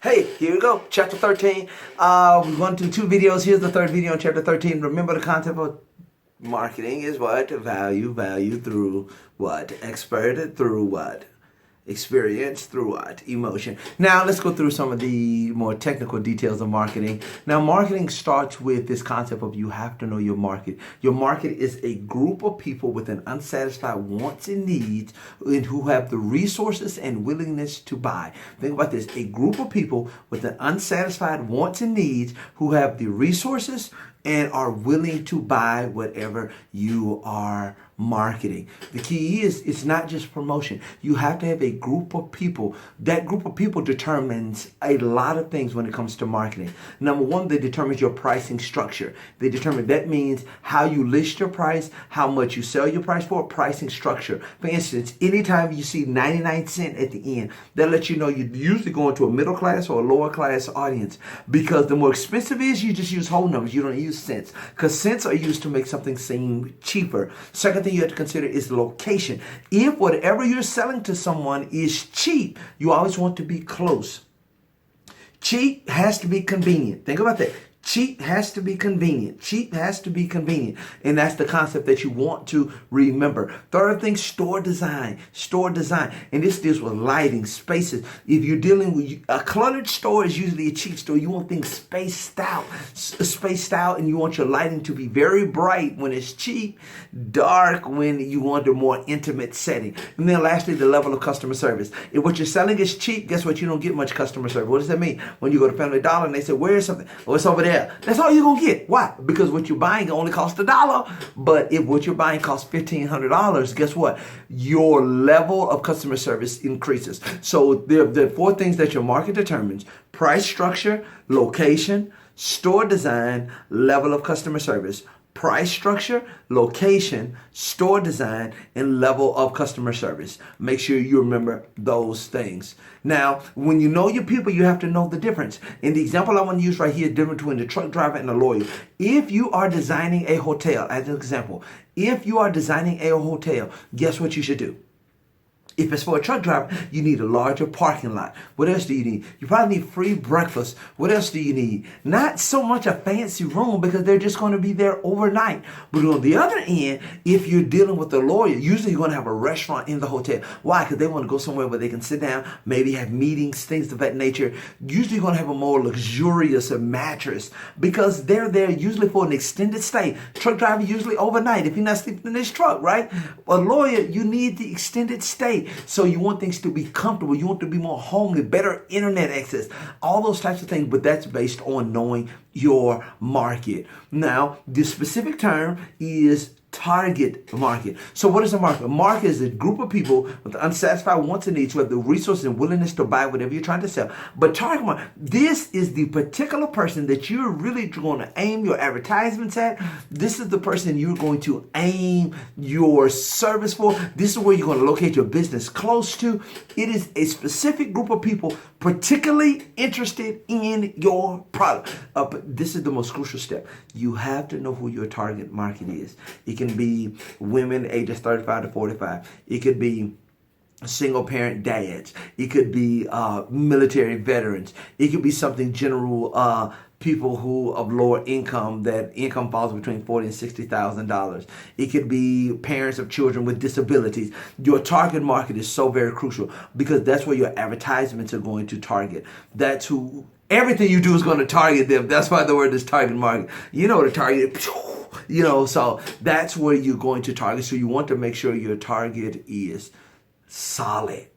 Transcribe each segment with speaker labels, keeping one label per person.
Speaker 1: Hey, here we go, chapter 13. We're going to do two videos. Here's the third video on chapter 13. Remember the concept of marketing is what? Value through what? Expert through what? Experience through what? Emotion. Now let's go through some of the more technical details of marketing. Now marketing starts with this concept of you have to know your market. Your market is a group of people with an unsatisfied wants and needs and who have the resources and willingness to buy. Think about this, a group of people with an unsatisfied wants and needs who have the resources and are willing to buy whatever you are marketing. The key is it's not just promotion. You have to have a group of people. That group of people determines a lot of things when it comes to marketing. Number one, they determine your pricing structure. That means how you list your price, how much you sell your price for, pricing structure. For instance, anytime you see 99 cents at the end, that lets you know you're usually going to a middle class or a lower class audience, because the more expensive it is, you just use whole numbers. You don't use cents, because cents are used to make something seem cheaper. Second thing you have to consider is location. If whatever you're selling to someone is cheap, you always want to be close. Cheap has to be convenient. Think about that. Cheap has to be convenient. Cheap has to be convenient. And that's the concept that you want to remember. Third thing, store design. Store design. And this deals with lighting, spaces. If you're dealing with a cluttered store is usually a cheap store. You want things spaced out, and you want your lighting to be very bright when it's cheap, dark when you want a more intimate setting. And then lastly, the level of customer service. If what you're selling is cheap, guess what? You don't get much customer service. What does that mean? When you go to Family Dollar and they say, where's something? Oh, it's over there. That's all you're going to get. Why? Because what you're buying only costs $1. But if what you're buying costs $1,500, guess what? Your level of customer service increases. So there are four things that your market determines: price structure, location, store design, level of customer service. Price structure, location, store design, and level of customer service. Make sure you remember those things. Now, when you know your people, you have to know the difference. And the example I want to use right here is the difference between the truck driver and the lawyer. If you are designing a hotel, as an example, if you are designing a hotel, guess what you should do? If it's for a truck driver, you need a larger parking lot. What else do you need? You probably need free breakfast. What else do you need? Not so much a fancy room, because they're just going to be there overnight. But on the other end, if you're dealing with a lawyer, usually you're going to have a restaurant in the hotel. Why? Because they want to go somewhere where they can sit down, maybe have meetings, things of that nature. Usually you're going to have a more luxurious mattress, because they're there usually for an extended stay. Truck driver usually overnight if you're not sleeping in his truck, right? A lawyer, you need the extended stay. So you want things to be comfortable. You want to be more homely, better internet access, all those types of things. But that's based on knowing your market. Now, the specific term is target market. So what is a market? A market is a group of people with unsatisfied wants and needs who have the resources and willingness to buy whatever you're trying to sell. But target market, this is the particular person that you're really going to aim your advertisements at. This is the person you're going to aim your service for. This is where you're going to locate your business close to. It is a specific group of people particularly interested in your product. But this is the most crucial step. You have to know who your target market is. It can be women ages 35 to 45. It could be single parent dads. It could be military veterans. It could be something general, people who of lower income, that income falls between $40,000 and $60,000. It could be parents of children with disabilities. Your target market is so very crucial, because that's where your advertisements are going to target. That's who everything you do is going to target them. That's why the word is target market. You know, the target. So that's where you're going to target. So you want to make sure your target is solid.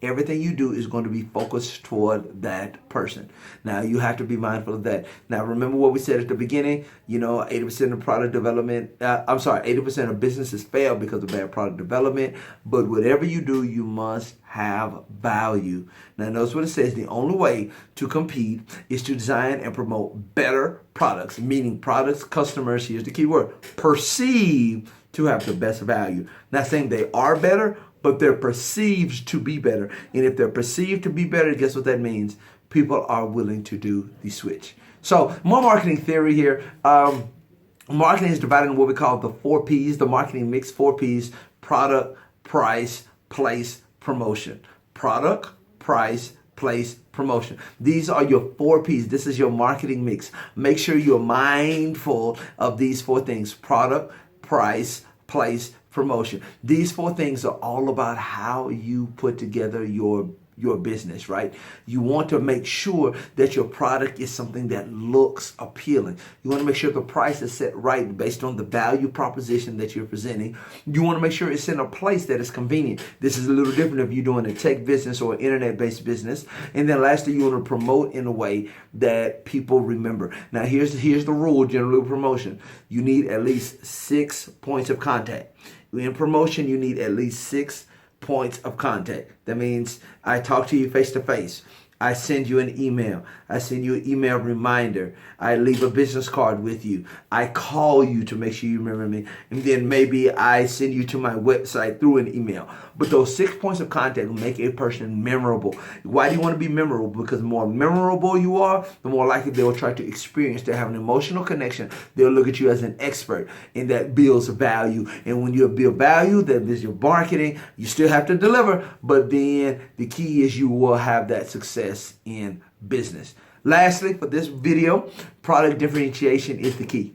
Speaker 1: Everything you do is going to be focused toward that person. Now, you have to be mindful of that. Now, remember what we said at the beginning, 80% of product development, 80% of businesses fail because of bad product development. But whatever you do, you must have value. Now, notice what it says. The only way to compete is to design and promote better products, meaning products customers, here's the key word, perceive to have the best value. Not saying they are better, but they're perceived to be better. And if they're perceived to be better, guess what that means? People are willing to do the switch. So more marketing theory here. Marketing is divided in what we call the 4 Ps, the marketing mix, 4 Ps: product, price, place, promotion. Product, price, place, promotion. These are your 4 P's. This is your marketing mix. Make sure you're mindful of these 4 things: product, price, place, promotion. These 4 things are all about how you put together your business, right? You want to make sure that your product is something that looks appealing. You want to make sure the price is set right based on the value proposition that you're presenting. You want to make sure it's in a place that is convenient. This is a little different if you're doing a tech business or an internet-based business. And then lastly, you want to promote in a way that people remember. Now, here's the rule, generally with promotion. You need at least 6 points of contact. In promotion, you need at least 6 points of contact. That means I talk to you face to face. I send you an email. I send you an email reminder. I leave a business card with you. I call you to make sure you remember me. And then maybe I send you to my website through an email. But those 6 points of contact will make a person memorable. Why do you want to be memorable? Because the more memorable you are, the more likely they will try to experience. They have an emotional connection. They'll look at you as an expert, and that builds value. And when you build value, that is your marketing. You still have to deliver, but then the key is you will have that success in business. Lastly, for this video, product differentiation is the key.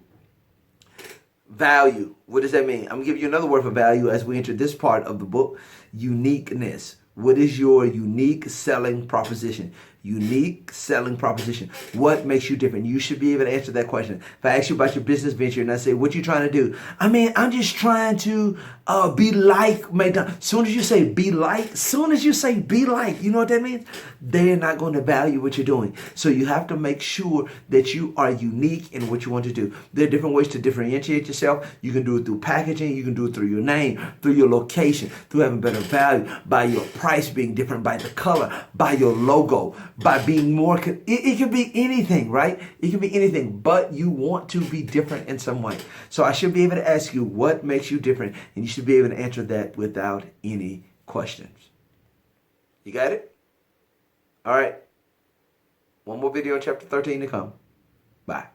Speaker 1: Value. What does that mean? I'm going to give you another word for value as we enter this part of the book. Uniqueness. What is your unique selling proposition? Unique selling proposition. What makes you different? You should be able to answer that question. If I ask you about your business venture and I say, what you trying to do? I mean, I'm just trying to be like McDonald's. Soon as you say be like, you know what that means? They're not going to value what you're doing. So you have to make sure that you are unique in what you want to do. There are different ways to differentiate yourself. You can do it through packaging. You can do it through your name, through your location, through having better value, by your price being different, by the color, by your logo, by being more, it can be anything, right? It can be anything, but you want to be different in some way. So I should be able to ask you what makes you different, and you should be able to answer that without any questions. You got it? All right. One more video on chapter 13 to come. Bye.